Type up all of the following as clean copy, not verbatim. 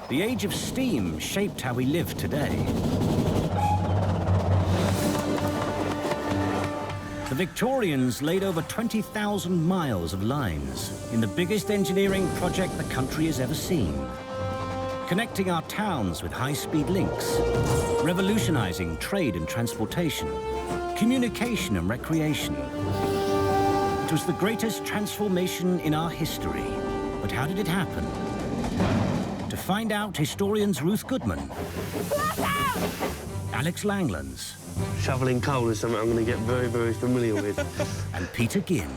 The age of steam shaped how we live today. The Victorians laid over 20,000 miles of lines in the biggest engineering project the country has ever seen, connecting our towns with high-speed links, revolutionizing trade and transportation, communication and recreation. It was the greatest transformation in our history. But how did it happen? To find out, historians Ruth Goodman, Alex Langlands, Shoveling coal is something I'm going to get very, very familiar with. and Peter Ginn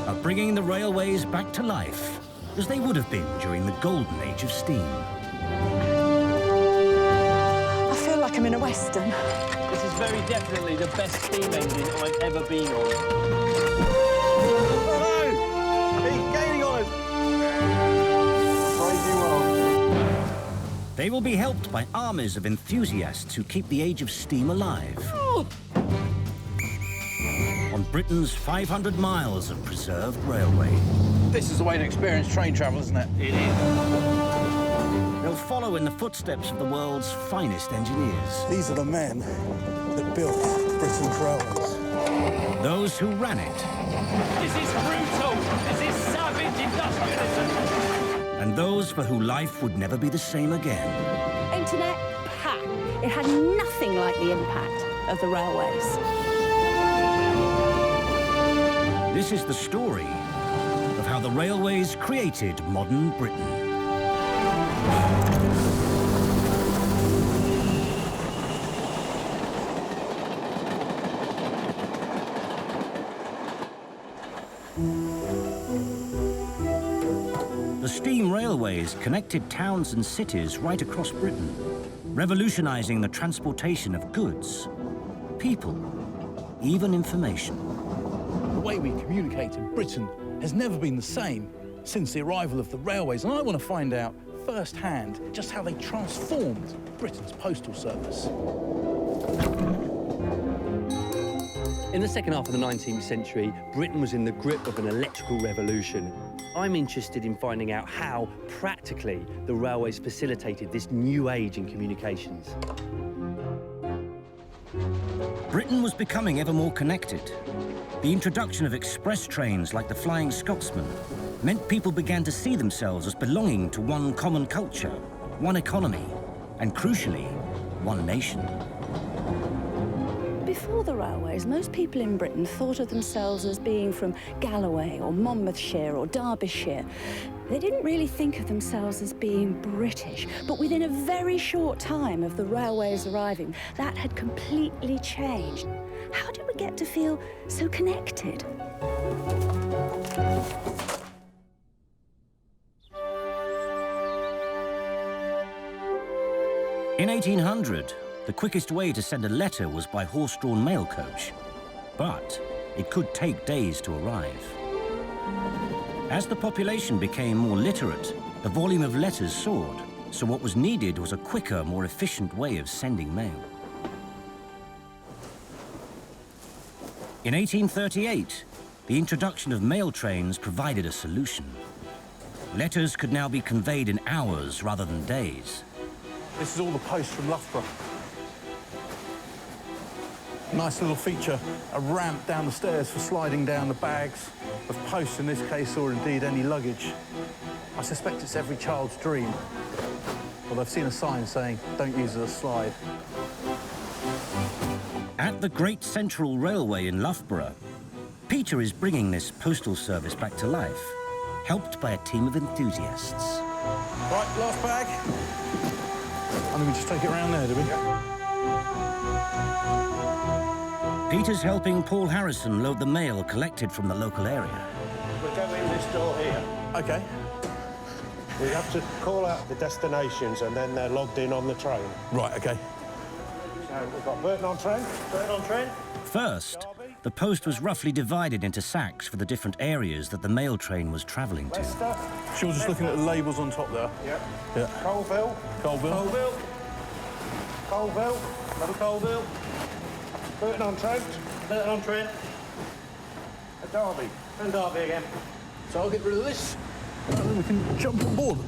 are bringing the railways back to life as they would have been during the golden age of steam. I feel like I'm in a Western. This is very definitely the best steam engine I've ever been on. Oh no! He's gaining on us! Crazy world. They will be helped by armies of enthusiasts who keep the age of steam alive. On Britain's 500 miles of preserved railway. This is the way to experience train travel, isn't it? It is. They'll follow in the footsteps of the world's finest engineers. These are the men that built Britain's railways. Those who ran it. This is brutal. This is savage industrialism. And those for who life would never be the same again. Internet, pah! It had nothing like the impact of the railways. This is the story of how the railways created modern Britain. The steam railways connected towns and cities right across Britain, revolutionizing the transportation of goods, people, even information. The way we communicate in Britain has never been the same since the arrival of the railways, and I want to find out firsthand just how they transformed Britain's postal service. In the second half of the 19th century, Britain was in the grip of an electrical revolution. I'm interested in finding out how, practically, the railways facilitated this new age in communications. Britain was becoming ever more connected. The introduction of express trains like the Flying Scotsman meant people began to see themselves as belonging to one common culture, one economy, and crucially, one nation. Before the railways, most people in Britain thought of themselves as being from Galloway or Monmouthshire or Derbyshire. They didn't really think of themselves as being British, but within a very short time of the railways arriving, that had completely changed. How did we get to feel so connected? In 1800, the quickest way to send a letter was by horse-drawn mail coach, but it could take days to arrive. As the population became more literate, the volume of letters soared, so what was needed was a quicker, more efficient way of sending mail. In 1838, the introduction of mail trains provided a solution. Letters could now be conveyed in hours rather than days. This is all the post from Loughborough. Nice little feature, a ramp down the stairs for sliding down the bags of post in this case, or indeed any luggage. I suspect it's every child's dream. Well, I've seen a sign saying, don't use it as a slide. At the Great Central Railway in Loughborough, Peter is bringing this postal service back to life, helped by a team of enthusiasts. Right, last bag. And then we just take it around there, do we? Peter's helping Paul Harrison load the mail collected from the local area. We're going in this door here. Okay. We have to call out the destinations and then they're logged in on the train. Right, okay. So we've got Burton-on-Trent. Burton-on-Trent. First, the post was roughly divided into sacks for the different areas that the mail train was travelling to. Leicester. Sure, just looking at the labels on top there. Yep. Yeah. Colville. Colville. Colville. Colville. Another Colville. Burton-on-Trent. Burton-on-Trent. Derby. And Derby again. So I'll get rid of this, and then we can jump on board.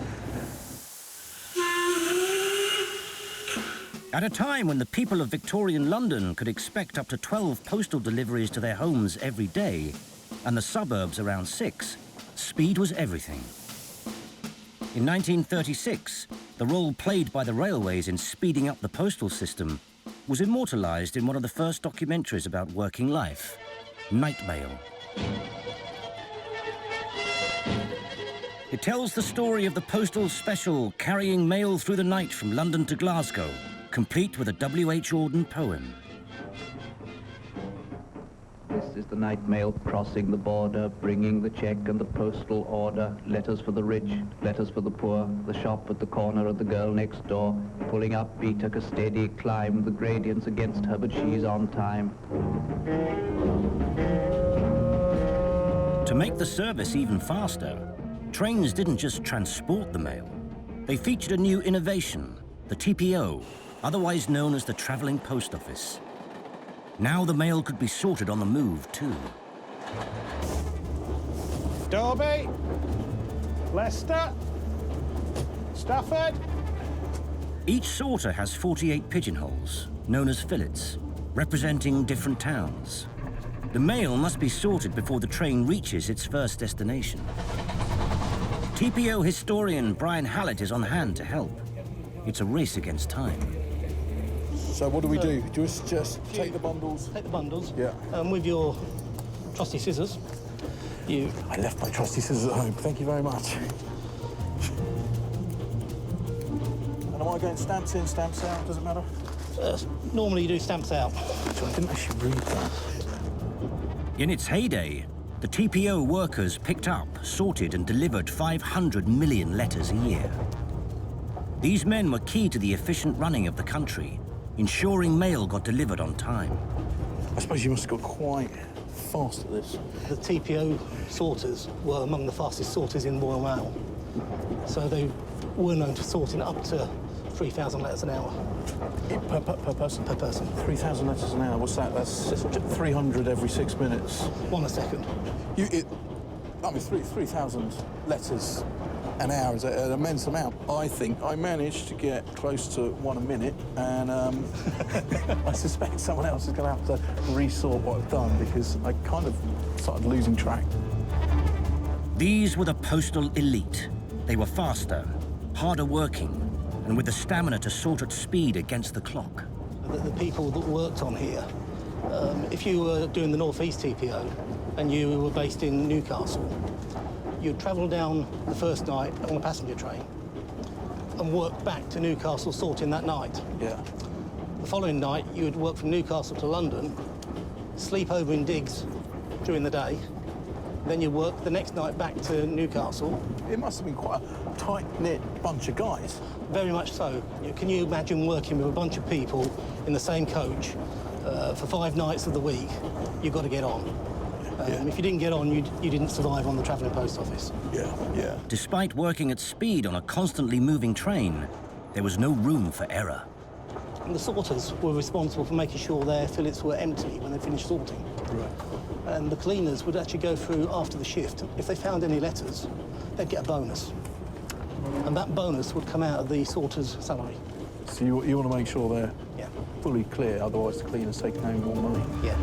At a time when the people of Victorian London could expect up to 12 postal deliveries to their homes every day, and the suburbs around 6, speed was everything. In 1936, the role played by the railways in speeding up the postal system was immortalised in one of the first documentaries about working life, Night Mail. It tells the story of the postal special carrying mail through the night from London to Glasgow, complete with a W.H. Auden poem. This is the night mail crossing the border, bringing the check and the postal order, letters for the rich, letters for the poor, the shop at the corner of the girl next door, pulling up, he took a steady climb, the gradients against her, but she's on time. To make the service even faster, trains didn't just transport the mail. They featured a new innovation, the TPO, otherwise known as the Travelling Post Office. Now the mail could be sorted on the move, too. Derby, Leicester, Stafford. Each sorter has 48 pigeonholes, known as fillets, representing different towns. The mail must be sorted before the train reaches its first destination. TPO historian Brian Hallett is on hand to help. It's a race against time. So what do we do? Just take the bundles? Take the bundles. Yeah. With your trusty scissors, you... I left my trusty scissors at home. Thank you very much. And am I going stamps in, stamps out? Does it matter? Normally you do stamps out. So I didn't actually read that. In its heyday, the TPO workers picked up, sorted and delivered 500 million letters a year. These men were key to the efficient running of the country, ensuring mail got delivered on time. I suppose you must have got quite fast at this. The TPO sorters were among the fastest sorters in Royal Mail. So they were known to sorting up to 3,000 letters an hour. Per person? Per person. 3,000 letters an hour. What's that? That's 300 every 6 minutes. One a second. I mean, 3,000 letters an hour is an immense amount. I think I managed to get close to 1 a minute, and I suspect someone else is going to have to resort what I've done because I kind of started losing track. These were the postal elite. They were faster, harder working, and with the stamina to sort at speed against the clock. The people that worked on here, if you were doing the North East TPO and you were based in Newcastle, you'd travel down the first night on a passenger train and work back to Newcastle sorting that night. Yeah. The following night, you would work from Newcastle to London, sleep over in digs during the day, then you work the next night back to Newcastle. It must have been quite a tight-knit bunch of guys. Very much so. Can you imagine working with a bunch of people in the same coach for 5 nights of the week? You've got to get on. If you didn't get on, you didn't survive on the Travelling Post Office. Yeah. Despite working at speed on a constantly moving train, there was no room for error. And the sorters were responsible for making sure their fillets were empty when they finished sorting. Right. And the cleaners would actually go through after the shift. If they found any letters, they'd get a bonus. And that bonus would come out of the sorter's salary. So you want to make sure they're fully clear, otherwise the cleaner's taking home more money. Yeah.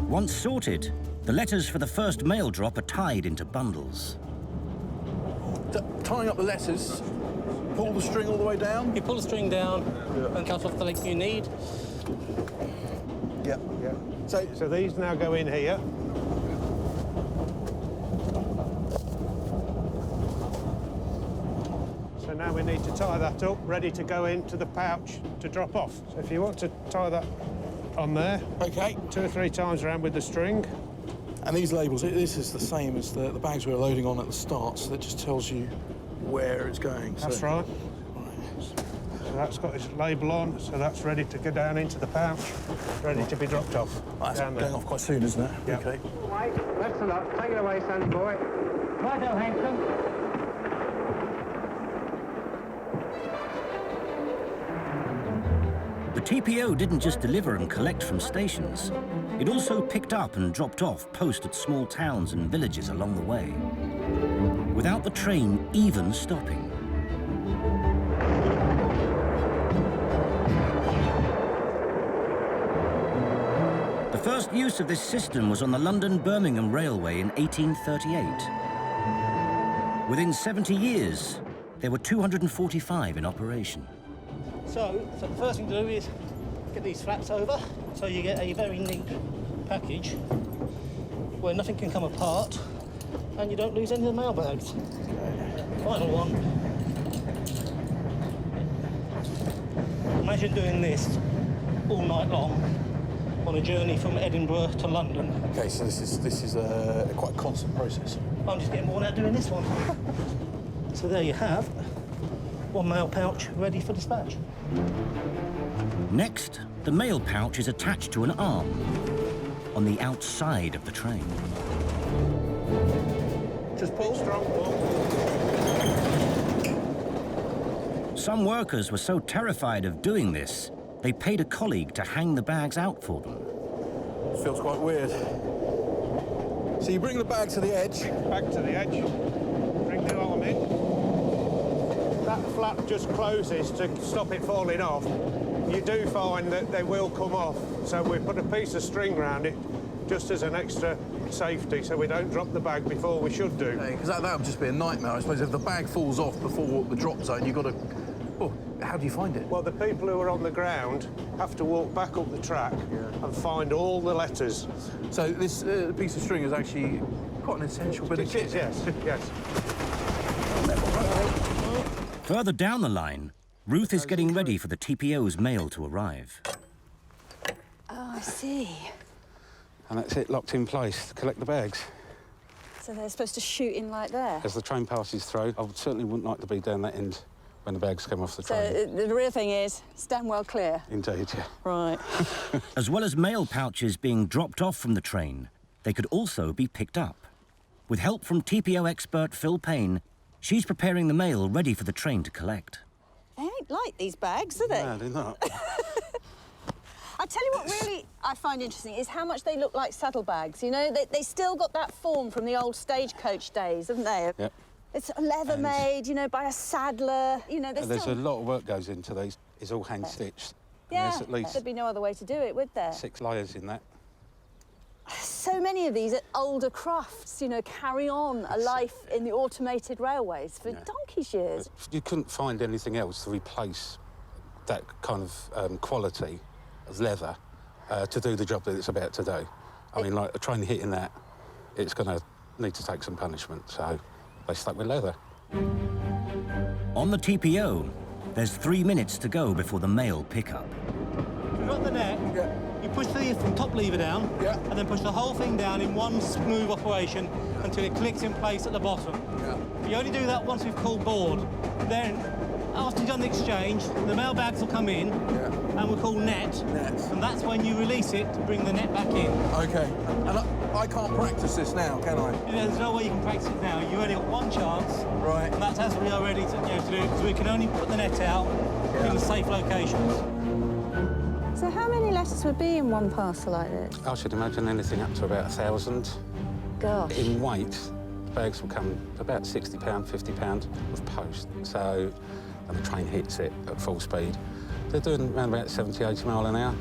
Once sorted, the letters for the first mail drop are tied into bundles. Tying up the letters, pull the string all the way down? You pull the string down and cut off the length you need. Yeah. So these now go in here. So now we need to tie that up, ready to go into the pouch to drop off. So if you want to tie that on there. Okay. 2 or 3 times around with the string. And these labels, this is the same as the bags we were loading on at the start, so that just tells you where it's going. That's right. So that's got its label on, so that's ready to go down into the pouch, ready to be dropped off. That's down there. going off quite soon, isn't it? Yep. Okay. Right, that's a lot. Take it away, Sandy boy. Righto, Hanson. The TPO didn't just deliver and collect from stations. It also picked up and dropped off post at small towns and villages along the way. without the train even stopping. The first use of this system was on the London-Birmingham Railway in 1838. Within 70 years, there were 245 in operation. So the first thing to do is get these flaps over, so you get a very neat package where nothing can come apart and you don't lose any of the mailbags. Final one. Imagine doing this all night long on a journey from Edinburgh to London. Okay, so this is a quite constant process. I'm just getting worn out doing this one. So there you have one mail pouch ready for dispatch. Next, the mail pouch is attached to an arm on the outside of the train. Just pull. Strong pull. Some workers were so terrified of doing this, they paid a colleague to hang the bags out for them. Feels quite weird. So you bring the bag to the edge. Back to the edge. Bring the arm in. That flap just closes to stop it falling off. You do find that they will come off, so we put a piece of string around it just as an extra safety, so we don't drop the bag before we should do. Because that would just be a nightmare, I suppose. If the bag falls off before the drop zone, you've got to... Oh, how do you find it? Well, the people who are on the ground have to walk back up the track and find all the letters. So this piece of string is actually quite an essential bit of kit. Yes, yes. Further down the line, Ruth is getting ready for the TPO's mail to arrive. Oh, I see. And that's it, locked in place to collect the bags. So they're supposed to shoot in like there? As the train passes through, I certainly wouldn't like to be down that end when the bags come off the train. So the real thing is, stand well clear. Indeed, yeah. Right. As well as mail pouches being dropped off from the train, they could also be picked up. With help from TPO expert Phil Payne, she's preparing the mail ready for the train to collect. They ain't light, these bags, are they? No, they're not. I tell you what really I find interesting is how much they look like saddlebags. You know, they still got that form from the old stagecoach days, haven't they? Yep. It's leather made, you know, by a saddler. You know, There's a lot of work goes into these. It's all hand-stitched. Yeah, There's at least there'd be no other way to do it, would there? 6 layers in that. So many of these older crafts, you know, carry on a life in the automated railways for donkey's years. You couldn't find anything else to replace that kind of quality of leather to do the job that it's about to do. I mean, like a train hitting that, it's going to need to take some punishment, so they stuck with leather. On the TPO, there's 3 minutes to go before the mail pickup. You've got the net, you push the top lever down, and then push the whole thing down in one smooth operation until it clicks in place at the bottom. You only do that once we've called board. Then, after you've done the exchange, the mail bags will come in, and we'll call net, and that's when you release it to bring the net back in. OK. And I can't practice this now, can I? There's no way you can practice it now. You only got one chance. Right. And that's as we are ready to do it, because we can only put the net out in the safe locations. So how many letters would be in one parcel like this? I should imagine anything up to about 1,000. Gosh. In weight, the bags will come about £60, £50 of post. So when the train hits it at full speed, they're doing around about 70, 80 mile an hour.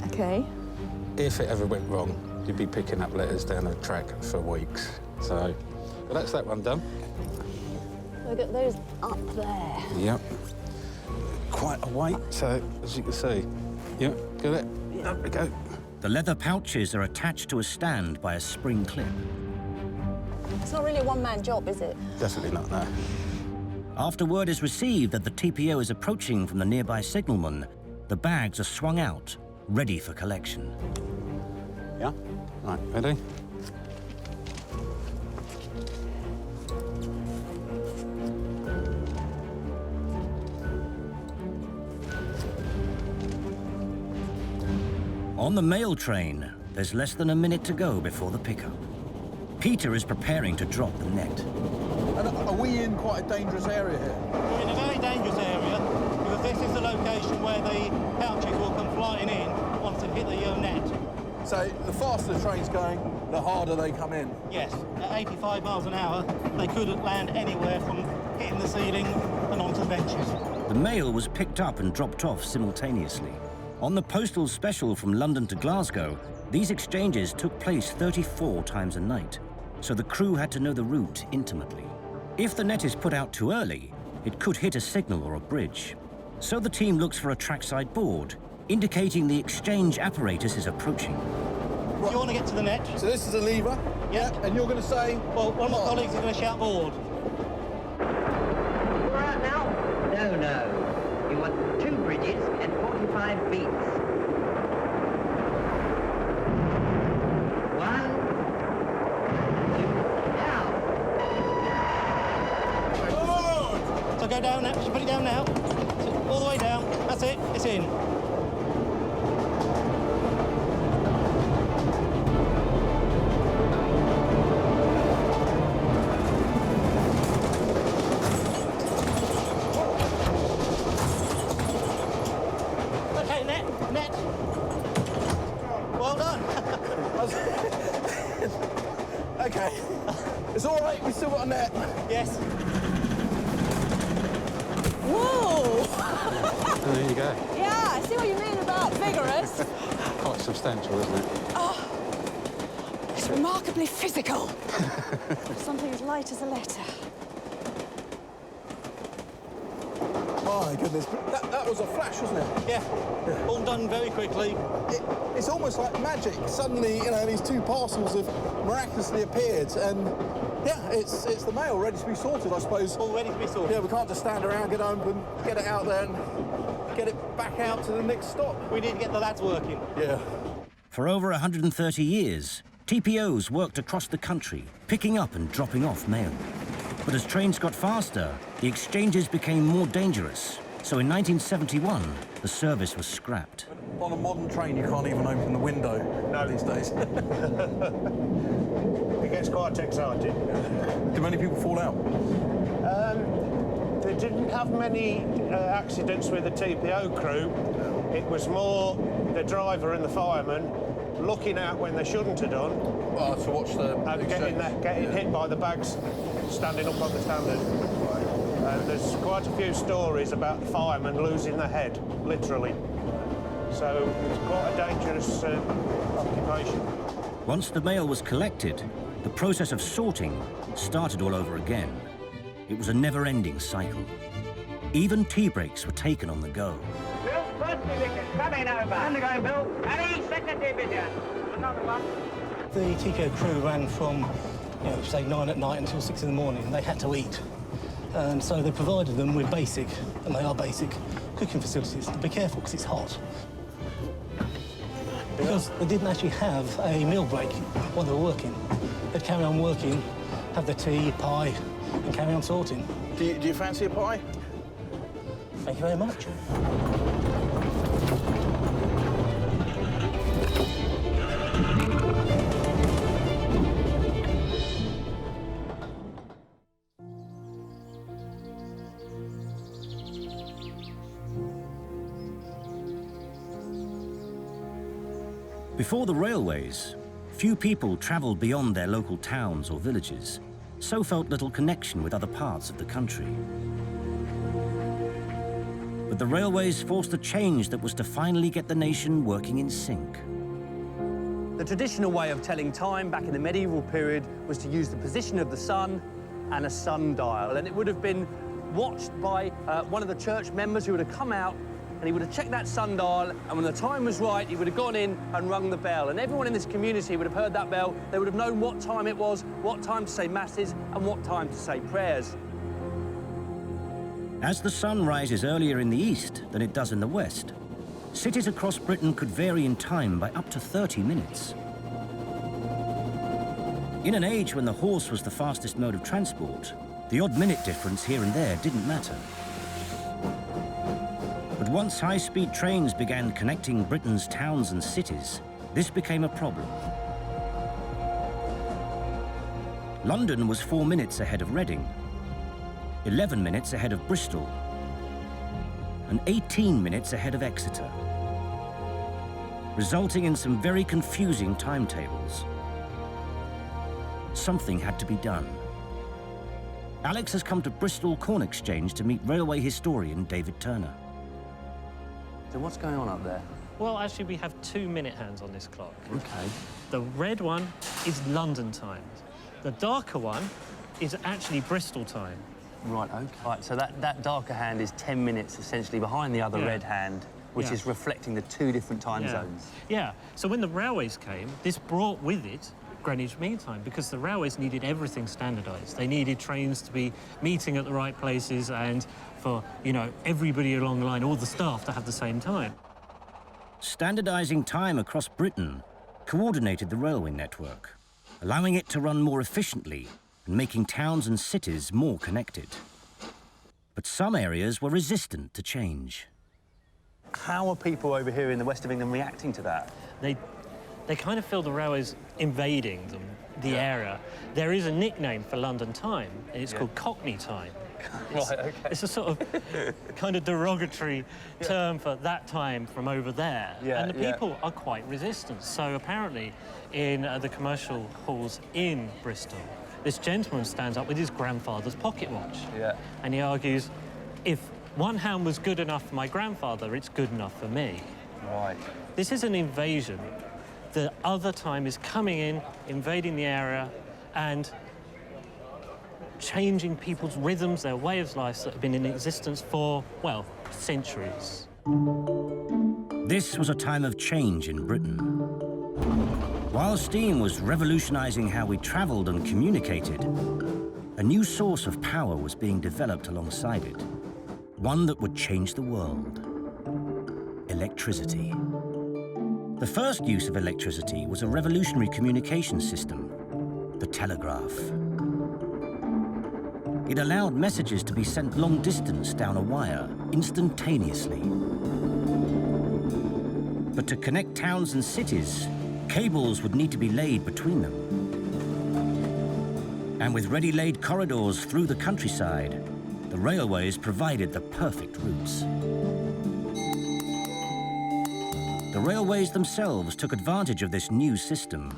OK. If it ever went wrong, you'd be picking up letters down the track for weeks. So, but that's that one done. Look at those up there. Yep. Quite a weight, so as you can see. Yep, get it. Up we go. The leather pouches are attached to a stand by a spring clip. It's not really a one-man job, is it? Definitely not, no. After word is received that the TPO is approaching from the nearby signalman, the bags are swung out, ready for collection. Yeah? Right, ready? On the mail train, there's less than a minute to go before the pickup. Peter is preparing to drop the net. And are we in quite a dangerous area here? We're in a very dangerous area, because this is the location where the pouches will come flying in once they hit the net. So the faster the train's going, the harder they come in. Yes, at 85 miles an hour, they could land anywhere from hitting the ceiling and onto the benches. The mail was picked up and dropped off simultaneously. On the postal special from London to Glasgow, these exchanges took place 34 times a night, so the crew had to know the route intimately. If the net is put out too early, it could hit a signal or a bridge. So the team looks for a trackside board, indicating the exchange apparatus is approaching. If you want to get to the net... So this is a lever? Yeah. And you're going to say... Well, one of my colleagues is going to shout board. All right now? No. You want 2 bridges and 45 beats. 1, 2, now. So go down now. Put it down now. All the way down. That's it. It's in. Okay, net. Well done. Okay. It's all right, we still got a net. Yes. Whoa! There you go. Yeah, I see what you mean about vigorous. Quite substantial, isn't it? Oh, it's remarkably physical. Something as light as a letter. My goodness, that was a flash, wasn't it? Yeah. All done very quickly. It's almost like magic. Suddenly, you know, these 2 parcels have miraculously appeared, and yeah, it's the mail ready to be sorted, I suppose. All ready to be sorted. Yeah, we can't just stand around, get home and get it out there and get it back out to the next stop. We need to get the lads working. Yeah. For over 130 years, TPOs worked across the country, picking up and dropping off mail. But as trains got faster, the exchanges became more dangerous. So in 1971, the service was scrapped. On a modern train, you can't even open the window these days. It gets quite exciting. Do many people fall out? They didn't have many accidents with the TPO crew. It was more the driver and the fireman looking out when they shouldn't have done. To watch the getting hit by the bags standing up on the standard. There's quite a few stories about firemen losing their head, literally. So it's quite a dangerous occupation. Once the mail was collected, the process of sorting started all over again. It was a never-ending cycle. Even tea breaks were taken on the go. Bill, first division, coming over. Undergoing, Bill. Any second division. Another one. The TPO crew ran from, say 9 at night until 6 in the morning. They had to eat. And so they provided them with basic, and they are basic, cooking facilities. Be careful, because it's hot. Because they didn't actually have a meal break while they were working. They'd carry on working, have their tea, pie, and carry on sorting. Do you fancy a pie? Thank you very much. Before the railways, few people travelled beyond their local towns or villages, so felt little connection with other parts of the country. But the railways forced a change that was to finally get the nation working in sync. The traditional way of telling time back in the medieval period was to use the position of the sun and a sundial, and it would have been watched by one of the church members who would have come out and he would have checked that sundial, and when the time was right, he would have gone in and rung the bell. And everyone in this community would have heard that bell. They would have known what time it was, what time to say masses, and what time to say prayers. As the sun rises earlier in the east than it does in the west, cities across Britain could vary in time by up to 30 minutes. In an age when the horse was the fastest mode of transport, the odd minute difference here and there didn't matter. But once high-speed trains began connecting Britain's towns and cities, this became a problem. London was 4 minutes ahead of Reading, 11 minutes ahead of Bristol, and 18 minutes ahead of Exeter, resulting in some very confusing timetables. something had to be done. Alex has come to Bristol Corn Exchange to meet railway historian David Turner. So what's going on up there? Well, actually, we have 2 minute hands on this clock. Okay. The red one is London time. The darker one is actually Bristol time. Right, okay. Right, so that darker hand is 10 minutes essentially behind the other red hand, which is reflecting the 2 different time zones. Yeah, so when the railways came, this brought with it Greenwich Mean Time, because the railways needed everything standardised. They needed trains to be meeting at the right places and for, you know, everybody along the line, all the staff to have the same time. Standardising time across Britain coordinated the railway network, allowing it to run more efficiently and making towns and cities more connected. But some areas were resistant to change. How are people over here in the west of England reacting to that? They kind of feel the railways invading them, the area. There is a nickname for London time, and it's called Cockney time. Right, okay. It's a sort of kind of derogatory term for that time from over there. Yeah, and the people are quite resistant. So apparently in the commercial halls in Bristol, this gentleman stands up with his grandfather's pocket watch. Yeah. And he argues, if one hand was good enough for my grandfather, it's good enough for me. Right. This is an invasion. The other time is coming in, invading the area, and changing people's rhythms, their way of life that have been in existence for, well, centuries. This was a time of change in Britain. While steam was revolutionising how we travelled and communicated, a new source of power was being developed alongside it, one that would change the world: electricity. The first use of electricity was a revolutionary communication system, the telegraph. It allowed messages to be sent long distance down a wire instantaneously. But to connect towns and cities, cables would need to be laid between them. And with ready-laid corridors through the countryside, the railways provided the perfect routes. The railways themselves took advantage of this new system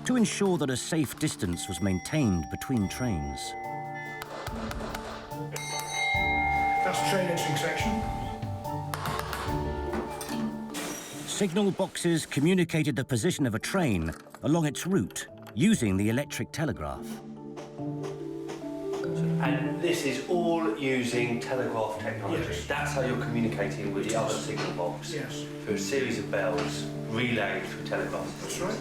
to ensure that a safe distance was maintained between trains. That's the train entering section. Signal boxes communicated the position of a train along its route using the electric telegraph. And this is all using telegraph technology. Yes. That's how you're communicating with the other signal box. Yes. Through a series of bells relayed through telegraph. That's right.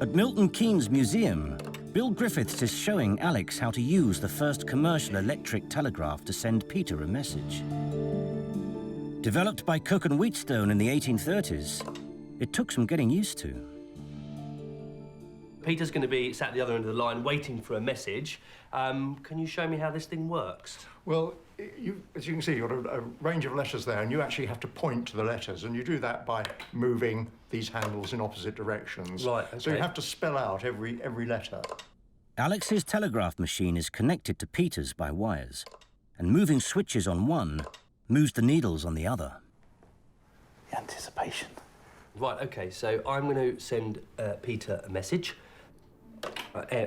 At Milton Keynes Museum, Bill Griffiths is showing Alex how to use the first commercial electric telegraph to send Peter a message. Developed by Cook and Wheatstone in the 1830s, it took some getting used to. Peter's going to be sat at the other end of the line waiting for a message. Can you show me how this thing works? Well, as you can see, you've got a range of letters there, and you actually have to point to the letters, and you do that by moving these handles in opposite directions. Right, okay. So you have to spell out every letter. Alex's telegraph machine is connected to Peter's by wires, and moving switches on one moves the needles on the other. Anticipation. Right, OK, so I'm going to send Peter a message.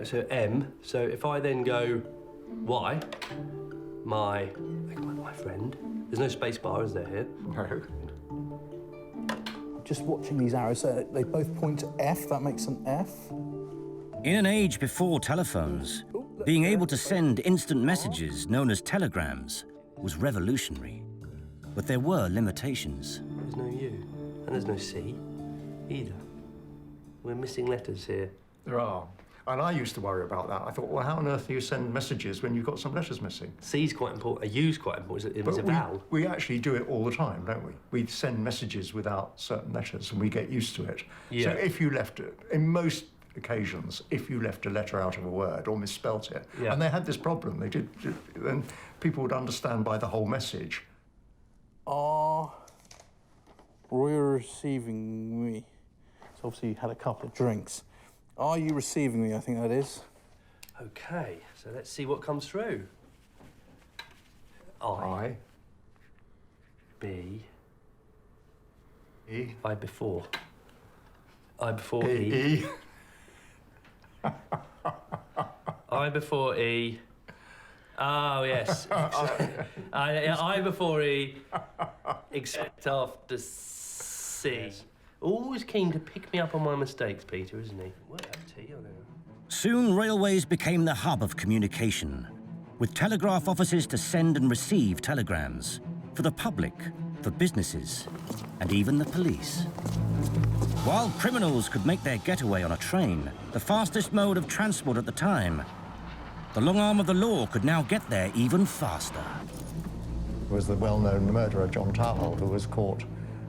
So M. So if I then go Y, my friend. There's no space bar, is there, here? No. Just watching these arrows, they both point to F. That makes an F. In an age before telephones, being able to send instant messages known as telegrams was revolutionary. But there were limitations. There's no U, and there's no C either. We're missing letters here. There are. And I used to worry about that. I thought, well, how on earth do you send messages when you've got some letters missing? C's quite important. A U's quite important. It's a vowel. We actually do it all the time, don't we? We send messages without certain letters, and we get used to it. Yeah. So if you left it, in most occasions, if you left a letter out of a word or misspelt it, and they had this problem, they did, then people would understand by the whole message. Are Roy receiving me? So obviously you had a couple of drinks. Are you receiving me? I think that is. OK, so let's see what comes through. I. B. E. I before. I before E. I before E. Oh, yes. I before E. Expect after C. Yes. Always keen to pick me up on my mistakes, Peter, isn't he? Well, tea on it. Soon, railways became the hub of communication, with telegraph offices to send and receive telegrams, for the public, for businesses, and even the police. While criminals could make their getaway on a train, the fastest mode of transport at the time, the long arm of the law could now get there even faster. It was the well-known murderer John Towell who was caught,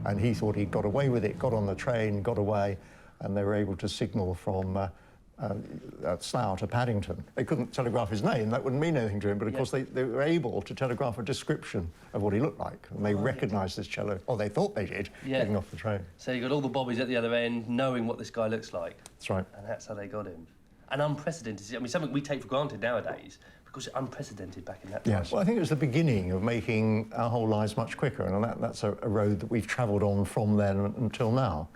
and he thought he'd got away with it, got on the train, got away, and they were able to signal from Slough to Paddington. They couldn't telegraph his name, that wouldn't mean anything to him, but of course they were able to telegraph a description of what he looked like, and they recognised this cello, or they thought they did, getting off the train. So you got all the bobbies at the other end knowing what this guy looks like. That's right. And that's how they got him. And unprecedented. I mean, something we take for granted nowadays, because it's unprecedented back in that time. Yes, well, I think it was the beginning of making our whole lives much quicker, and that's a road that we've travelled on from then until now.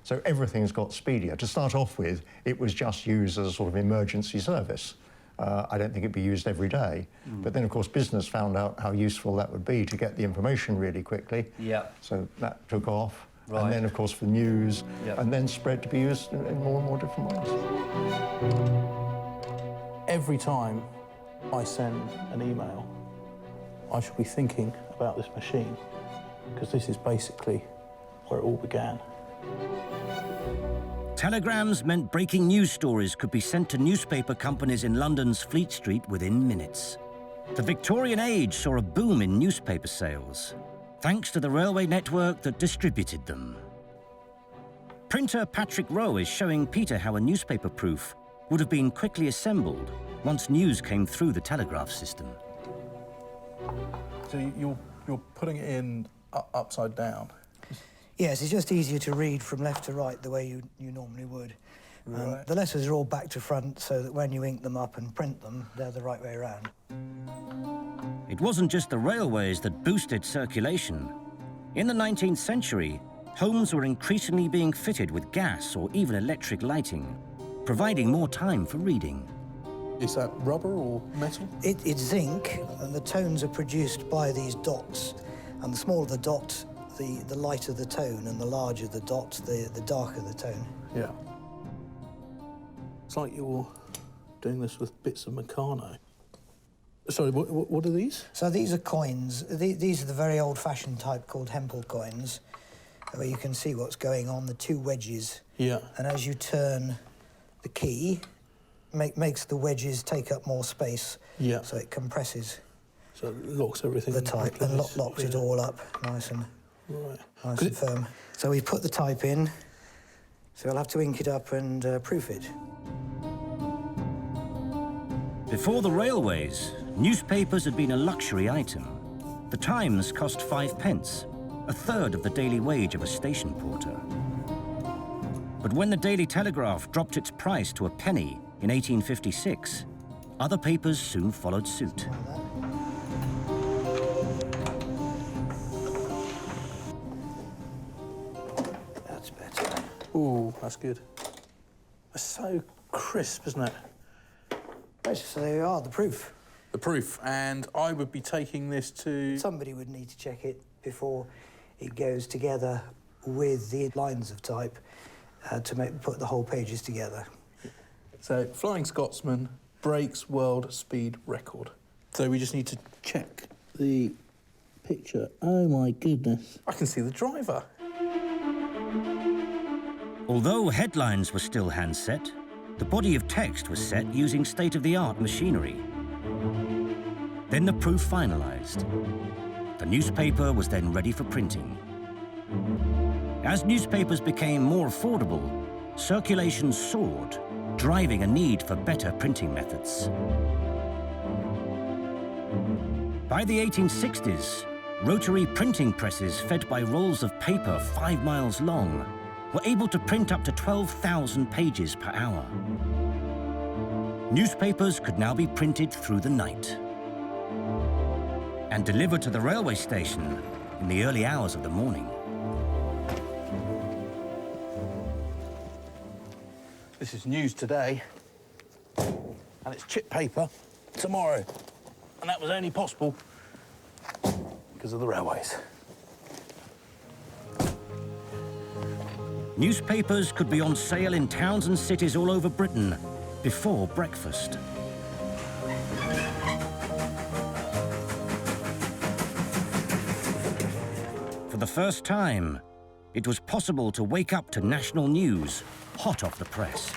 So everything's got speedier. To start off with, it was just used as a sort of emergency service. I don't think it'd be used every day. But then, of course, business found out how useful that would be to get the information really quickly. Yeah. So that took off. Right. And then, of course, for news, Yep. and then spread to be used in more and more different ways. Every time I send an email, I should be thinking about this machine, because this is basically where it all began. Telegrams meant breaking news stories could be sent to newspaper companies in London's Fleet Street within minutes. The Victorian age saw a boom in newspaper sales, thanks to the railway network that distributed them. Printer Patrick Rowe is showing Peter how a newspaper proof would have been quickly assembled once news came through the telegraph system. So you're putting it in upside down? Yes, it's just easier to read from left to right the way you normally would. Right. The letters are all back to front so that when you ink them up and print them, they're the right way around. It wasn't just the railways that boosted circulation. In the 19th century, homes were increasingly being fitted with gas or even electric lighting, providing more time for reading. Is that rubber or metal? It's zinc, and the tones are produced by these dots. And the smaller the dot, the lighter the tone, and the larger the dot, the darker the tone. Yeah. It's like you're doing this with bits of Meccano. Sorry, what are these? So these are coins. These are the very old-fashioned type called Hempel coins, where you can see what's going on, the two wedges. Yeah. And as you turn the key, makes the wedges take up more space. Yeah. So it compresses. So it locks everything the into type place. and locks it all up nice and firm. So we put the type in. So we'll have to ink it up and proof it. Before the railways, newspapers had been a luxury item. The Times cost 5 pence, a third of the daily wage of a station porter. But when the Daily Telegraph dropped its price to a penny in 1856, other papers soon followed suit. That's better. Ooh, that's good. It's so crisp, isn't it? Right, so there you are, the proof. The proof, and I would be taking this to... Somebody would need to check it before it goes together with the lines of type to put the whole pages together. So, Flying Scotsman breaks world speed record. So we just need to check the picture. Oh my goodness. I can see the driver. Although headlines were still handset, the body of text was set using state-of-the-art machinery. Then the proof finalized. The newspaper was then ready for printing. As newspapers became more affordable, circulation soared, driving a need for better printing methods. By the 1860s, rotary printing presses fed by rolls of paper 5 miles long were able to print up to 12,000 pages per hour. Newspapers could now be printed through the night and delivered to the railway station in the early hours of the morning. This is news today, and it's chip paper tomorrow. And that was only possible because of the railways. Newspapers could be on sale in towns and cities all over Britain before breakfast. For the first time, it was possible to wake up to national news, hot off the press.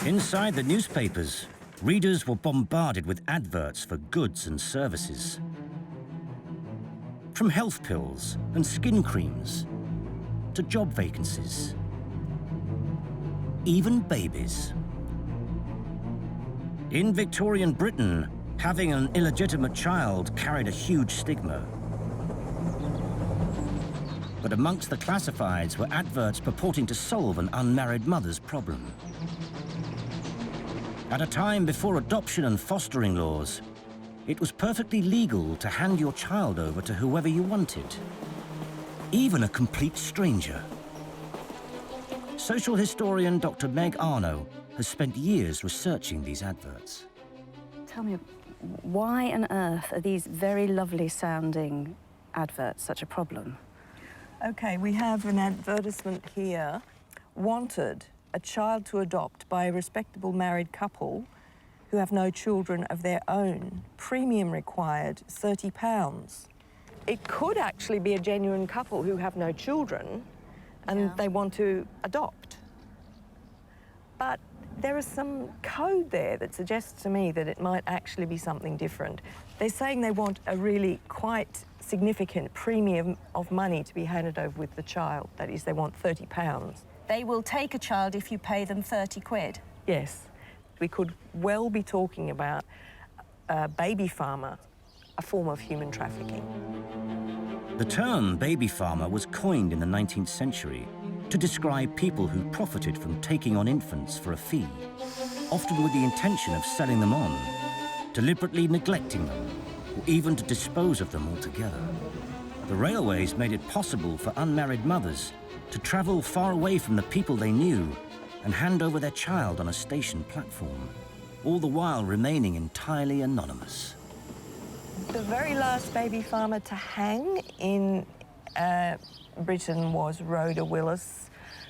Inside the newspapers, readers were bombarded with adverts for goods and services. From health pills and skin creams to job vacancies, even babies. In Victorian Britain, having an illegitimate child carried a huge stigma. But amongst the classifieds were adverts purporting to solve an unmarried mother's problem. At a time before adoption and fostering laws, it was perfectly legal to hand your child over to whoever you wanted, even a complete stranger. Social historian Dr. Meg Arno has spent years researching these adverts. Tell me, why on earth are these very lovely sounding adverts such a problem? Okay, we have an advertisement here. Wanted, a child to adopt by a respectable married couple who have no children of their own. Premium required, £30. It could actually be a genuine couple who have no children and they want to adopt. But there is some code there that suggests to me that it might actually be something different. They're saying they want a really quite significant premium of money to be handed over with the child. That is, they want £30. They will take a child if you pay them 30 quid? Yes. We could well be talking about a baby farmer, a form of human trafficking. The term baby farmer was coined in the 19th century to describe people who profited from taking on infants for a fee, often with the intention of selling them on, deliberately neglecting them, or even to dispose of them altogether. The railways made it possible for unmarried mothers to travel far away from the people they knew and hand over their child on a station platform, all the while remaining entirely anonymous. The very last baby farmer to hang in Britain was Rhoda Willis,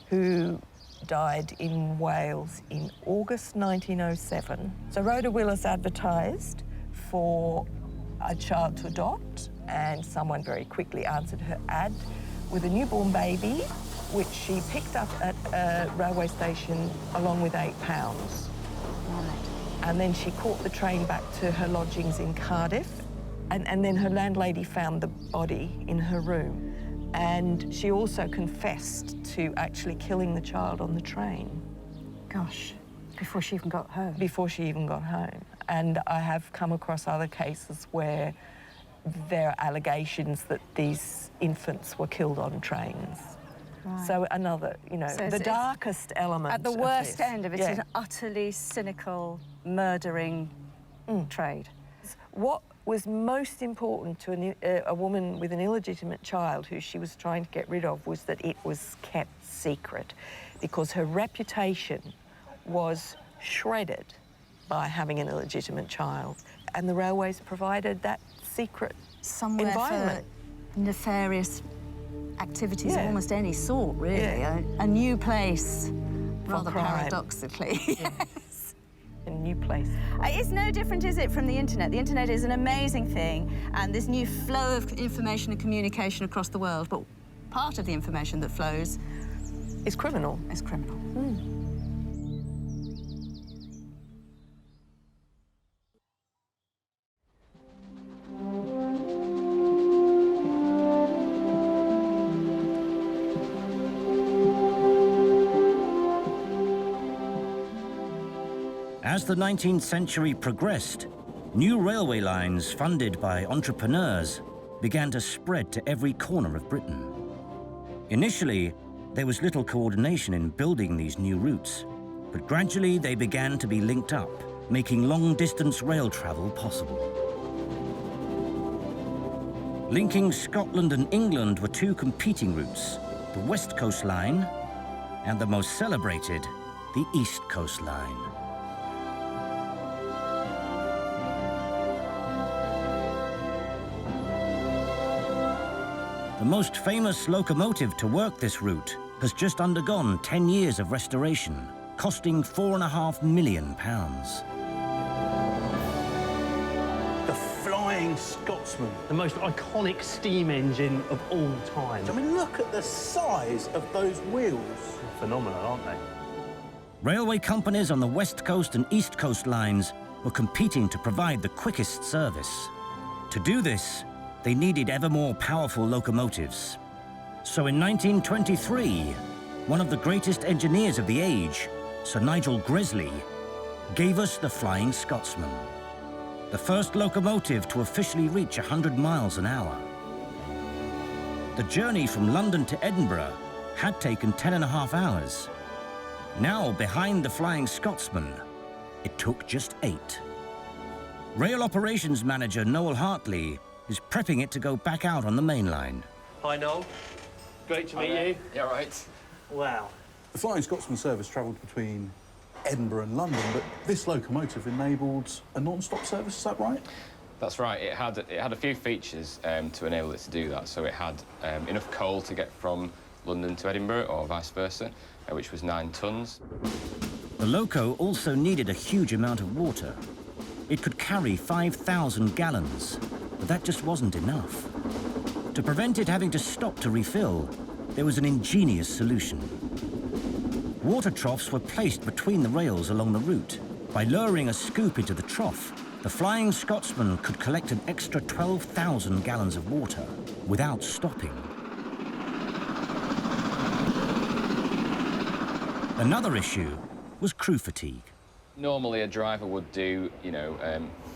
who died in Wales in August 1907. So Rhoda Willis advertised for a child to adopt, and someone very quickly answered her ad with a newborn baby, which she picked up at a railway station along with £8. Right. And then she caught the train back to her lodgings in Cardiff, and then her landlady found the body in her room. And she also confessed to actually killing the child on the train. Gosh, before she even got home. Before she even got home. And I have come across other cases where there are allegations that these infants were killed on trains. Right. So another, you know, So the darkest element at the of worst this. end of it, Yeah. it's an utterly cynical, murdering trade. What was most important to a woman with an illegitimate child who she was trying to get rid of was that it was kept secret, because her reputation was shredded by having an illegitimate child. And the railways provided that secret Somewhere environment. for nefarious activities of Yeah. almost any sort, really. Yeah. A new place, rather crime. paradoxically. Yes. A new place. It's no different, is it, from the internet? The internet is an amazing thing, and this new flow of information and communication across the world, but part of the information that flows is criminal. Is criminal. As the 19th century progressed, new railway lines funded by entrepreneurs began to spread to every corner of Britain. Initially, there was little coordination in building these new routes, but gradually they began to be linked up, making long-distance rail travel possible. Linking Scotland and England were two competing routes, the West Coast Line and the most celebrated, the East Coast Line. The most famous locomotive to work this route has just undergone 10 years of restoration, costing £4.5 million. The Flying Scotsman. The most iconic steam engine of all time. I mean, look at the size of those wheels. Phenomenal, aren't they? Railway companies on the West Coast and East Coast lines were competing to provide the quickest service. To do this, they needed ever more powerful locomotives. So in 1923, one of the greatest engineers of the age, Sir Nigel Gresley, gave us the Flying Scotsman, the first locomotive to officially reach 100 miles an hour. The journey from London to Edinburgh had taken 10.5 hours. Now, behind the Flying Scotsman, it took just 8. Rail Operations Manager Noel Hartley is prepping it to go back out on the main line. Hi, Noel. Great to meet you. Yeah, right. Wow. The Flying Scotsman service travelled between Edinburgh and London, but this locomotive enabled a non-stop service, is that right? That's right. It had a few features to enable it to do that. So it had enough coal to get from London to Edinburgh, or vice versa, which was 9 tons. The loco also needed a huge amount of water. It could carry 5,000 gallons, but that just wasn't enough. To prevent it having to stop to refill, there was an ingenious solution. Water troughs were placed between the rails along the route. By lowering a scoop into the trough, the Flying Scotsman could collect an extra 12,000 gallons of water without stopping. Another issue was crew fatigue. Normally, a driver would do,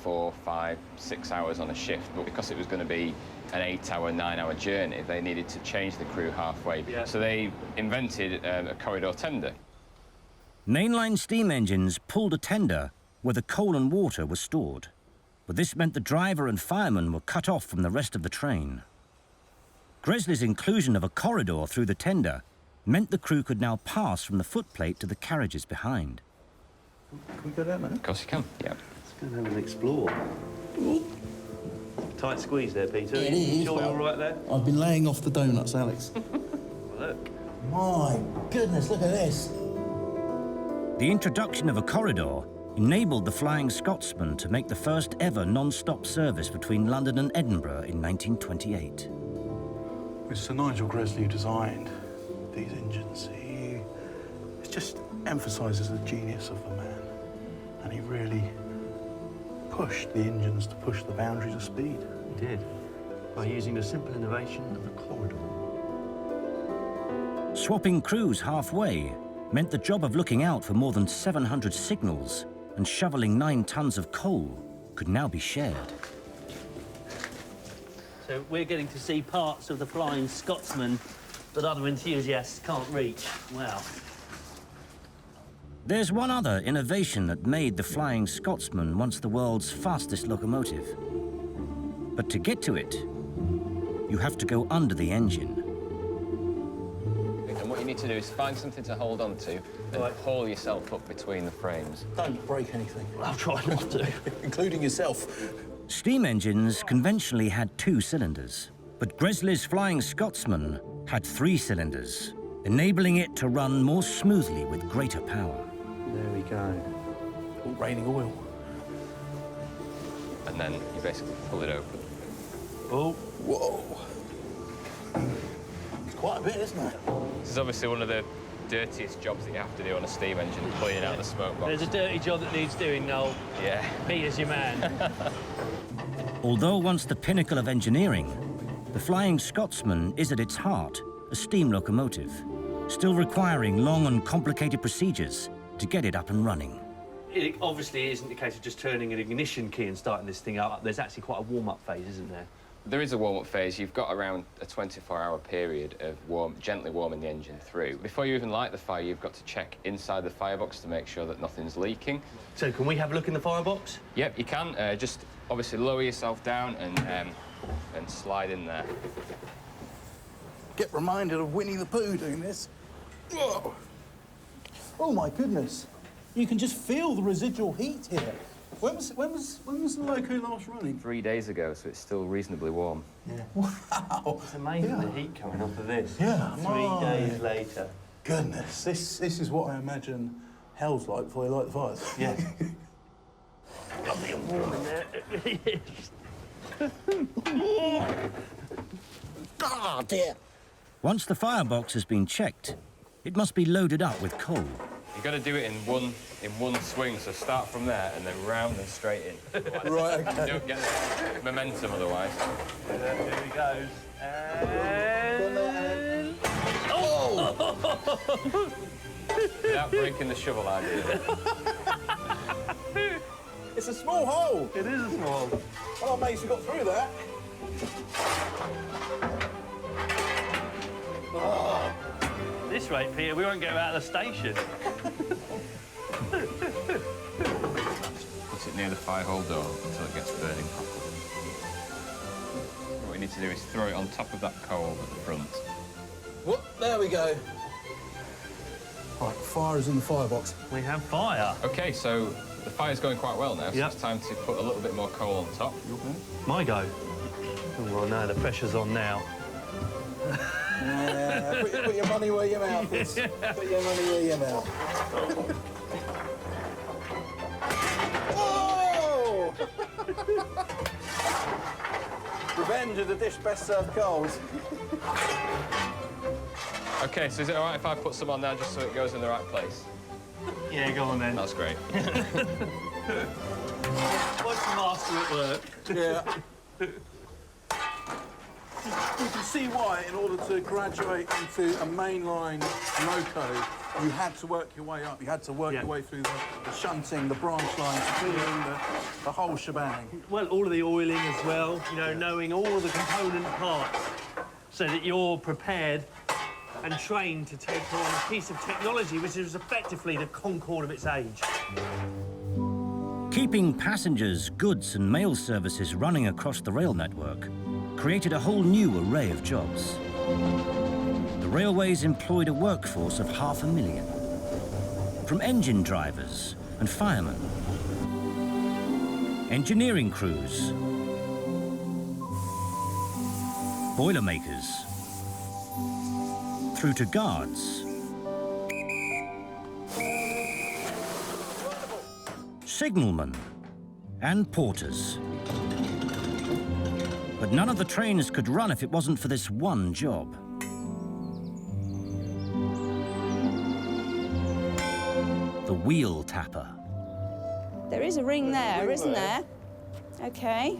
4, 5, 6 hours on a shift, but because it was going to be an 8-hour, 9-hour journey, they needed to change the crew halfway. Yeah. So they invented a corridor tender. Mainline steam engines pulled a tender where the coal and water were stored, but this meant the driver and fireman were cut off from the rest of the train. Gresley's inclusion of a corridor through the tender meant the crew could now pass from the footplate to the carriages behind. Can we go down there? Of course you can, yeah. Let's go and have an explore. Tight squeeze there, Peter. It is. Sure you're all right there? I've been laying off the donuts, Alex. Look. My goodness, look at this. The introduction of a corridor enabled the Flying Scotsman to make the first ever non-stop service between London and Edinburgh in 1928. It was Sir Nigel Gresley who designed these engines. It just emphasises the genius of the man, and he really pushed the engines to push the boundaries of speed. He did, by using a simple innovation of the corridor. Swapping crews halfway meant the job of looking out for more than 700 signals and shoveling 9 tons of coal could now be shared. So we're getting to see parts of the Flying Scotsman that other enthusiasts can't reach. Wow. There's one other innovation that made the Flying Scotsman once the world's fastest locomotive. But to get to it, you have to go under the engine. And what you need to do is find something to hold on to and haul yourself up between the frames. Don't break anything. I'll try not to. Including yourself. Steam engines conventionally had 2 cylinders, but Gresley's Flying Scotsman had 3 cylinders, enabling it to run more smoothly with greater power. There we go. All raining oil. And then you basically pull it open. Oh. Whoa. It's quite a bit, isn't it? This is obviously one of the dirtiest jobs that you have to do on a steam engine, cleaning out the smoke box. There's a dirty job that needs doing, Noel. Yeah. Peter's your man. Although once the pinnacle of engineering, the Flying Scotsman is at its heart a steam locomotive, still requiring long and complicated procedures to get it up and running. It obviously isn't the case of just turning an ignition key and starting this thing up. There's actually quite a warm-up phase, isn't there? There is a warm-up phase. You've got around a 24-hour period of gently warming the engine through. Before you even light the fire, you've got to check inside the firebox to make sure that nothing's leaking. So can we have a look in the firebox? Yep, you can. Just obviously lower yourself down and and slide in there. Get reminded of Winnie the Pooh doing this. Whoa. Oh my goodness! You can just feel the residual heat here. When was the loco last running? 3 days ago, so it's still reasonably warm. Yeah. Wow! It's amazing the heat coming off of this. Yeah. 3 days later. Goodness, this is what I imagine hell's like before they light the fires. Yeah. Lovely and warm in there. It really is. Oh dear. Once the firebox has been checked, it must be loaded up with coal. You've got to do it in one swing, so start from there and then round and straight in. Right, okay. You don't get the momentum otherwise. Here he goes. And... Oh! Without breaking the shovel idea. It's a small hole. It is a small hole. Oh, mate, we got through that. Oh. At this rate, Peter, we won't get out of the station. Put it near the fire-hole door until it gets burning properly. What we need to do is throw it on top of that coal at the front. Whoop, there we go. Right, fire is in the firebox. We have fire. OK, so the fire's going quite well now, so it's time to put a little bit more coal on top. My go. Oh, well, no, the pressure's on now. Yeah, put your money where your mouth is. Put your money where your mouth. Whoa! Revenge of the dish best served coals. OK, so is it all right if I put some on now just so it goes in the right place? Yeah, go on then. That's great. What's the master at work? Yeah. You can see why, in order to graduate into a mainline loco, you had to work your way up. You had to work your way through the shunting, the branch lines, the whole shebang. Well, all of the oiling as well, you know, knowing all of the component parts so that you're prepared and trained to take on a piece of technology which is effectively the Concorde of its age. Keeping passengers, goods and mail services running across the rail network created a whole new array of jobs. The railways employed a workforce of 500,000, from engine drivers and firemen, engineering crews, boilermakers, through to guards, signalmen and porters. But none of the trains could run if it wasn't for this one job. The wheel tapper. There is a ring there, isn't there? OK.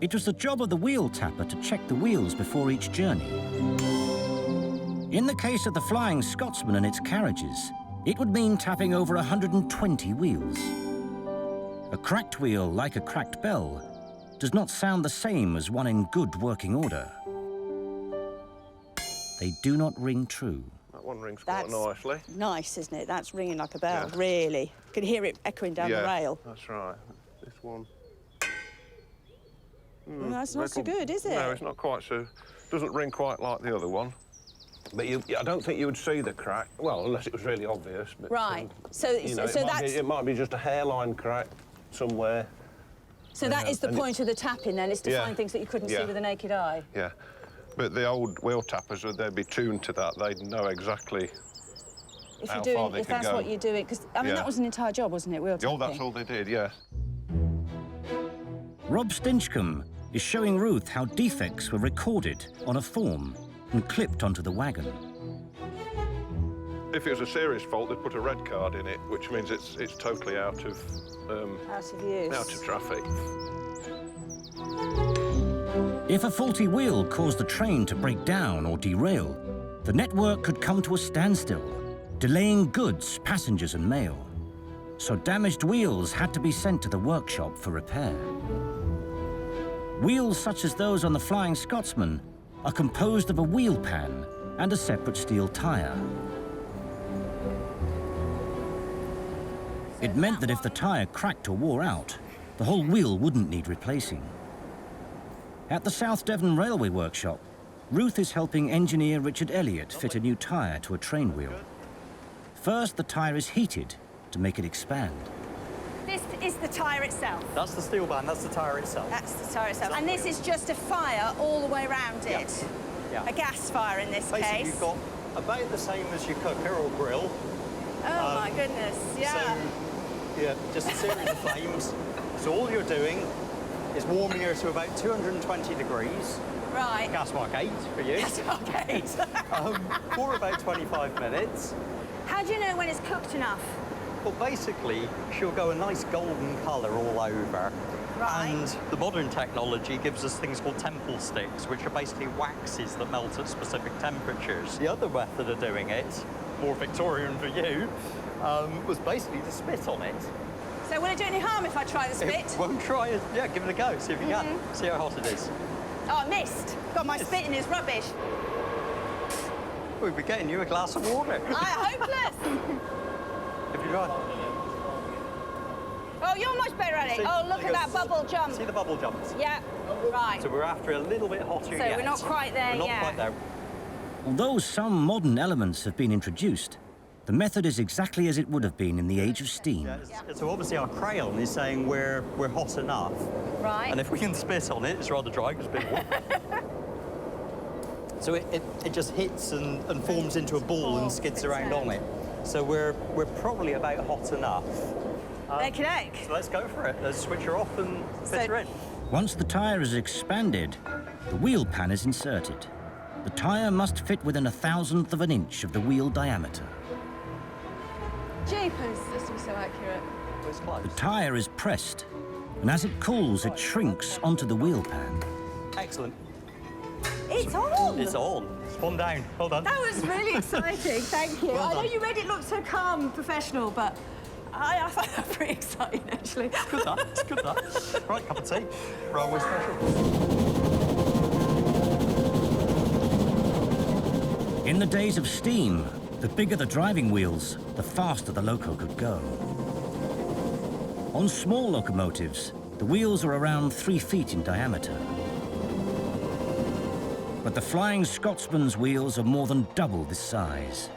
It was the job of the wheel tapper to check the wheels before each journey. In the case of the Flying Scotsman and its carriages, it would mean tapping over 120 wheels. A cracked wheel, like a cracked bell, does not sound the same as one in good working order. They do not ring true. That one rings quite nicely. Nice, isn't it? That's ringing like a bell, really. You can hear it echoing down the rail. That's right. This one. Well, that's not so good, is it? No, it's not quite so... doesn't ring quite like the other one. But I don't think you would see the crack. Well, unless it was really obvious. But, right. So, you know, so it might be just a hairline crack somewhere. So that is the point of the tapping, then, is to find things that you couldn't see with the naked eye? Yeah. But the old wheel tappers, they'd be tuned to that. They'd know exactly how far they could go. If that's what you're doing, because, I mean, that was an entire job, wasn't it, wheel tapping? Oh, that's all they did, yeah. Rob Stinchcombe is showing Ruth how defects were recorded on a form and clipped onto the wagon. If it was a serious fault, they'd put a red card in it, which means it's totally out of use. Out of traffic. If a faulty wheel caused the train to break down or derail, the network could come to a standstill, delaying goods, passengers and mail. So damaged wheels had to be sent to the workshop for repair. Wheels such as those on the Flying Scotsman are composed of a wheel pan and a separate steel tyre. It meant that if the tyre cracked or wore out, the whole wheel wouldn't need replacing. At the South Devon Railway Workshop, Ruth is helping engineer Richard Elliott fit a new tyre to a train wheel. First, the tyre is heated to make it expand. This is the tyre itself. That's the steel band, that's the tyre itself. That's the tyre itself. And this is just a fire all the way around it. Yeah. A gas fire in this Basically, case. you've got about the same as your cooker or grill. Oh my goodness, yeah. So, yeah, just a series of flames. So all you're doing is warming her to about 220 degrees. Right. Gas mark 8 for you. Gas mark 8. For about 25 minutes. How do you know when it's cooked enough? Well, basically, she'll go a nice golden colour all over. Right. And the modern technology gives us things called temple sticks, which are basically waxes that melt at specific temperatures. The other method of doing it, more Victorian for you, was basically to spit on it. So will it do any harm if I try the spit? It won't try it. Yeah, give it a go. See if you can. See how hot it is. Oh, I missed. God, my spitting is rubbish. We'll be getting you a glass of water. I'm hopeless. If you try. Oh, you're much better at it. See, Oh, look there at goes. that bubble jump. See the bubble jumps? Yeah, right. So we're after a little bit hotter So yet. we're not quite there We're not yet. quite there. Although some modern elements have been introduced, the method is exactly as it would have been in the age of steam. So obviously our crayon is saying we're hot enough. Right. And if we can spit on it, it's rather dry because it's a bit warm. So it just hits and forms into a ball and skids around on it. So we're probably about hot enough. Okey-doke. So let's go for it. Let's switch her off and fit her in. Once the tyre is expanded, the wheel pan is inserted. The tyre must fit within 1/1000th of an inch of the wheel diameter. Jeepers, this is so accurate. The tyre is pressed, and as it cools, it shrinks onto the wheel pan. Excellent. It's on. It's on. It's one down. Hold on. That was really exciting. Thank you. Well I know done. you made it look so calm and professional, but I find that pretty exciting, actually. It's good, that. It's good, that. Right, cup of tea. Railway special. In the days of steam, the bigger the driving wheels, the faster the loco could go. On small locomotives, the wheels are around 3 feet in diameter. But the Flying Scotsman's wheels are more than double this size.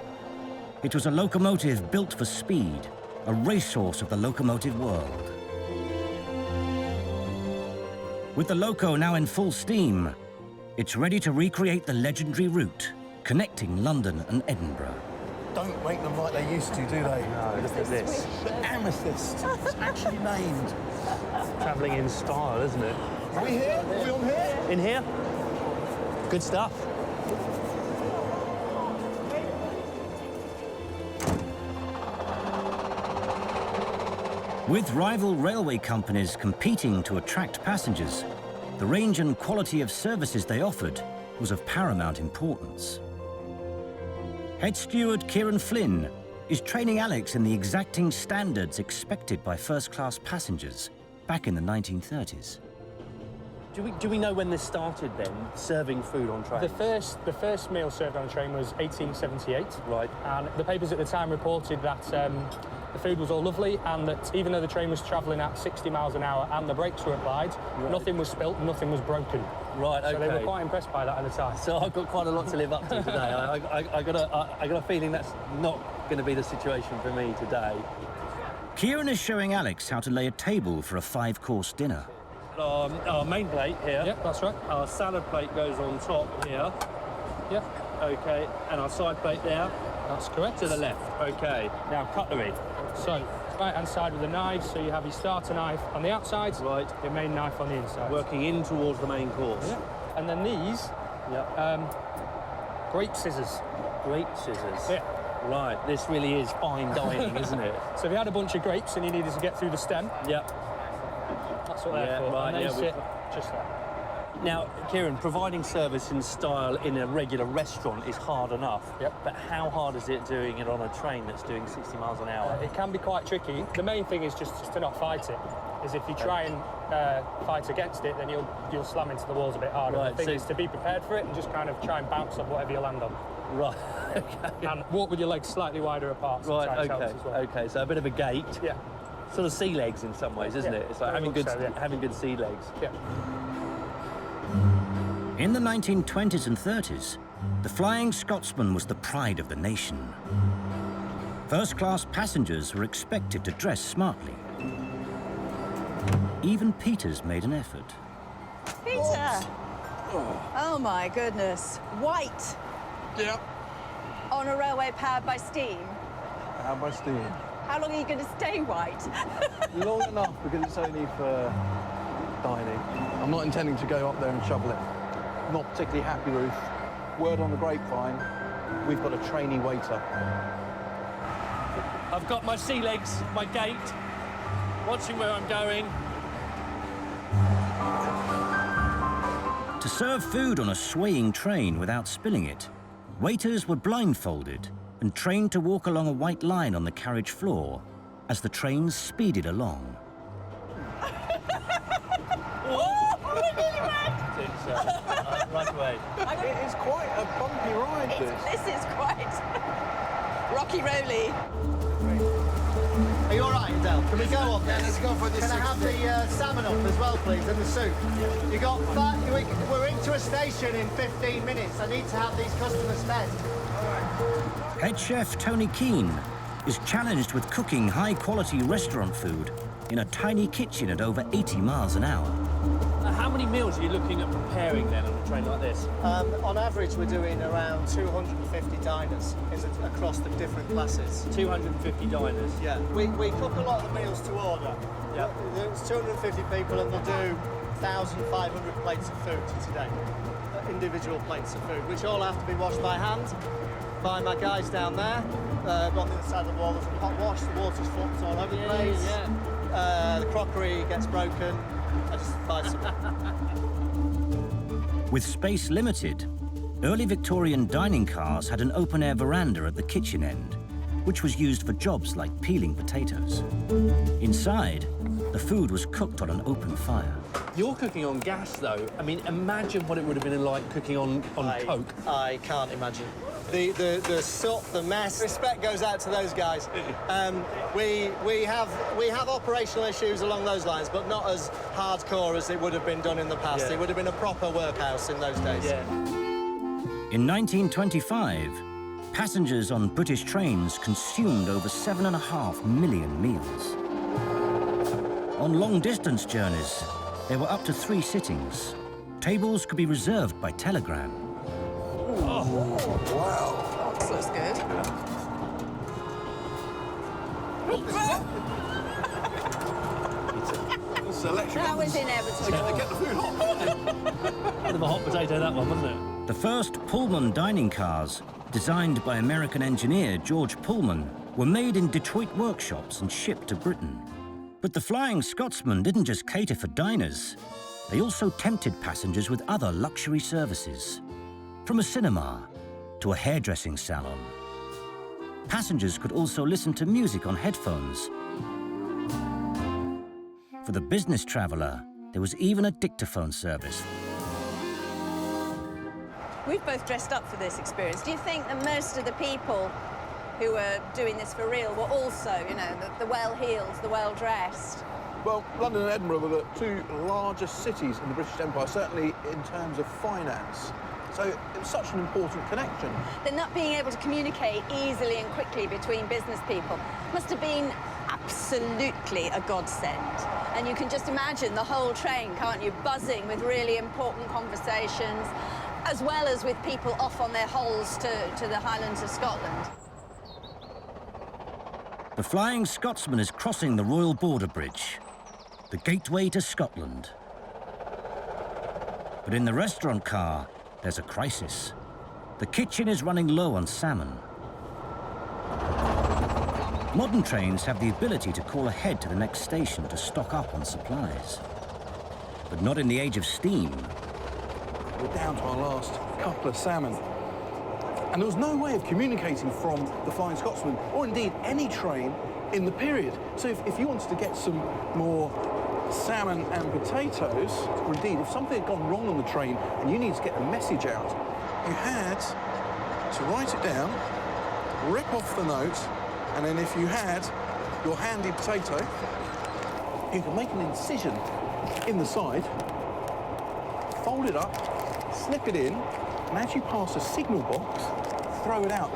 It was a locomotive built for speed, a racehorse of the locomotive world. With the loco now in full steam, it's ready to recreate the legendary route connecting London and Edinburgh. Don't make them like they used to, do they? No, look at this. The amethyst. It's actually named. Travelling in style, isn't it? Are we here? Are we on here? In here? Good stuff. With rival railway companies competing to attract passengers, the range and quality of services they offered was of paramount importance. Head steward Kieran Flynn is training Alex in the exacting standards expected by first-class passengers back in the 1930s. Do we know when this started then, serving food on trains? The first meal served on a train was 1878. Right. And the papers at the time reported that the food was all lovely and that even though the train was travelling at 60 miles an hour and the brakes were applied, nothing was spilt, nothing was broken. Right, okay. So they were quite impressed by that at the time. So I've got quite a lot to live up to today. I got a feeling that's not going to be the situation for me today. Kieran is showing Alex how to lay a table for a 5-course dinner. Our main plate here. Yep, that's right. Our salad plate goes on top here. Yep. Okay, and our side plate there. That's correct. To the left. Okay. Now cutlery. So, right-hand side with the knives, so you have your starter knife on the outside, right. Your main knife on the inside. Working in towards the main course. Yeah. And then these, grape scissors. Grape scissors? Yeah. Right, this really is fine dining, isn't it? So if you had a bunch of grapes and you needed to get through the stem, that's what they're for. Right, and they sit just there. Now, Kieran, providing service in style in a regular restaurant is hard enough. Yep. But how hard is it doing it on a train that's doing 60 miles an hour? It can be quite tricky. The main thing is just to not fight it. Is if you try and fight against it, then you'll slam into the walls a bit harder. Right, the thing is to be prepared for it and just kind of try and bounce off whatever you land on. Right. Okay. And walk with your legs slightly wider apart. Right. Sometimes Okay. helps as well. Okay. So a bit of a gate. Yeah. Sort of sea legs in some ways, isn't it? It's like having good sea legs. Yeah. In the 1920s and 30s, the Flying Scotsman was the pride of the nation. First-class passengers were expected to dress smartly. Even Peters made an effort. Peter! Oh my goodness. White. Yep. On a railway powered by steam. Powered by steam. How long are you going to stay white? Long enough, because it's only for dining. I'm not intending to go up there and shovel it. Not particularly happy, Ruth. Word on the grapevine, we've got a trainee waiter. I've got my sea legs, my gait, watching where I'm going. To serve food on a swaying train without spilling it, waiters were blindfolded and trained to walk along a white line on the carriage floor as the train speeded along. Right away. It is quite a bumpy ride, this. This is quite rocky roly. Are you all right, Adele? Can we go on this? Let's go for this. Can I have the salmon up as well, please, and the soup? You got we're into a station in 15 minutes. I need to have these customers fed. Head chef Tony Keane is challenged with cooking high-quality restaurant food in a tiny kitchen at over 80 miles an hour. How many meals are you looking at preparing then on a train like this? On average, we're doing around 250 diners across the different classes. 250 diners? Yeah. We cook a lot of the meals to order. Yeah. There's 250 people and they'll do 1,500 plates of food today. Individual plates of food, which all have to be washed by hand by my guys down there. On the other side of the wall, there's a hot wash, the water's fluxed all over the place. Yeah. The crockery gets broken. I just buy some. With space limited, early Victorian dining cars had an open-air veranda at the kitchen end, which was used for jobs like peeling potatoes. Inside, the food was cooked on an open fire. You're cooking on gas, though. I mean, imagine what it would have been like cooking on coke. I can't imagine. The soot, the mess. Respect goes out to those guys. We have operational issues along those lines, but not as hardcore as it would have been done in the past. Yeah. It would have been a proper workhouse in those days. Yeah. In 1925, passengers on British trains consumed over 7.5 million meals. On long-distance journeys, there were up to 3 sittings. Tables could be reserved by telegram. Wow. This looks good. Selection. That was inevitable. Get the food hot. Bit of a hot potato, that one, wasn't it? The first Pullman dining cars, designed by American engineer George Pullman, were made in Detroit workshops and shipped to Britain. But the Flying Scotsman didn't just cater for diners. They also tempted passengers with other luxury services. From a cinema to a hairdressing salon. Passengers could also listen to music on headphones. For the business traveller, there was even a dictaphone service. We've both dressed up for this experience. Do you think that most of the people who were doing this for real were also, you know, the well-heeled, the well-dressed? Well, London and Edinburgh were the 2 largest cities in the British Empire, certainly in terms of finance. So it was such an important connection. Then not being able to communicate easily and quickly between business people must have been absolutely a godsend. And you can just imagine the whole train, can't you, buzzing with really important conversations, as well as with people off on their holes to the Highlands of Scotland. The Flying Scotsman is crossing the Royal Border Bridge, the gateway to Scotland. But in the restaurant car, there's a crisis. The kitchen is running low on salmon. Modern trains have the ability to call ahead to the next station to stock up on supplies. But not in the age of steam. We're down to our last couple of salmon. And there was no way of communicating from the Flying Scotsman, or indeed any train, in the period. So if you wanted to get some more salmon and potatoes, or indeed if something had gone wrong on the train and you needed to get a message out, you had to write it down, rip off the note, and then if you had your handy potato, you could make an incision in the side, fold it up, slip it in, and as you pass a signal box, throw it out.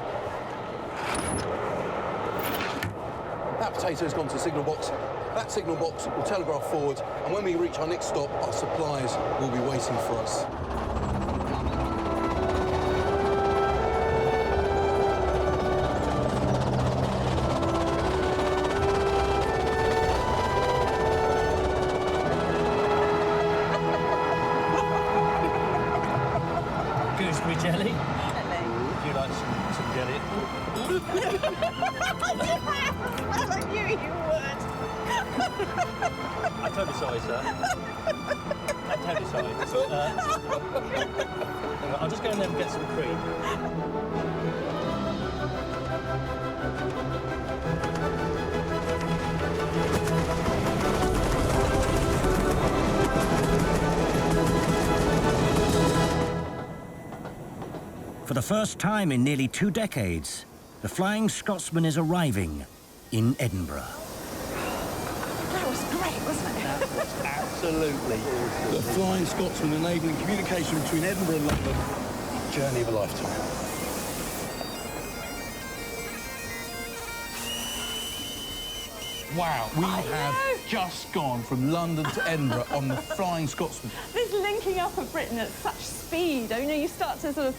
That potato's gone to the signal box. That signal box will telegraph forward, and when we reach our next stop, our supplies will be waiting for us. Gooseberry jelly. Would you like some jelly? I knew you would. I'm totally sorry, sir. I'm totally sorry. I'll just go in there and get some cream. For the first time in nearly 2 decades, the Flying Scotsman is arriving in Edinburgh. That was great, wasn't it? That was absolutely awesome. The Flying Scotsman enabling communication between Edinburgh and London. Journey of a lifetime. Wow, we have just gone from London to Edinburgh on the Flying Scotsman. This linking up of Britain at such speed, you know, you start to sort of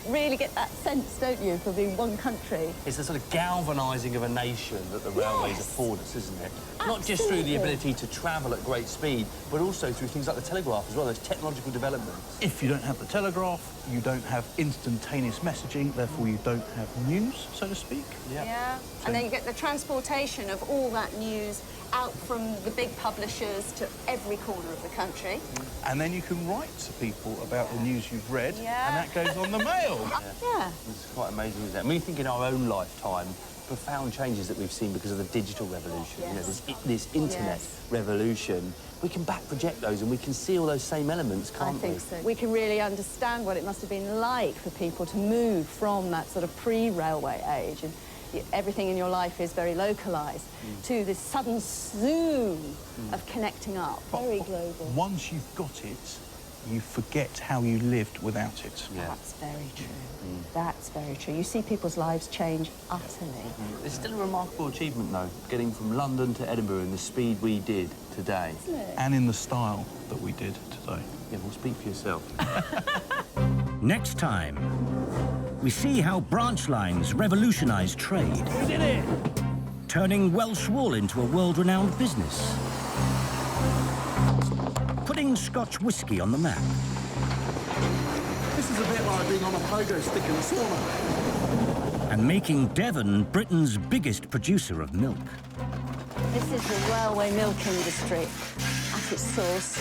really get that sense, don't you, for being one country. It's the sort of galvanising of a nation that the railways afford us, isn't it? Not just through the ability to travel at great speed, but also through things like the telegraph as well, those technological developments. If you don't have the telegraph, you don't have instantaneous messaging, therefore you don't have news, so to speak. Yeah. And then you get the transportation of all that news out from the big publishers to every corner of the country. And then you can write to people about the news you've read, Yeah. and that goes on the mail. Yeah. It's quite amazing, isn't it? And we think in our own lifetime, profound changes that we've seen because of the digital revolution, you know, this internet revolution, we can back project those and we can see all those same elements, can't we? I think so. We can really understand what it must have been like for people to move from that sort of pre-railway age, and everything in your life is very localised, to this sudden zoom of connecting up, very global. Once you've got it, you forget how you lived without it. That's very true. That's very true. You see people's lives change utterly. It's still a remarkable achievement, though, getting from London to Edinburgh in the speed we did today. Isn't it? And in the style that we did today. Yeah, well, speak for yourself. Next time, we see how branch lines revolutionised trade, We did it! turning Welsh wool into a world-renowned business, putting Scotch whisky on the map, This is a bit like being on a pogo stick in a sauna. and making Devon Britain's biggest producer of milk. This is the railway milk industry at its source.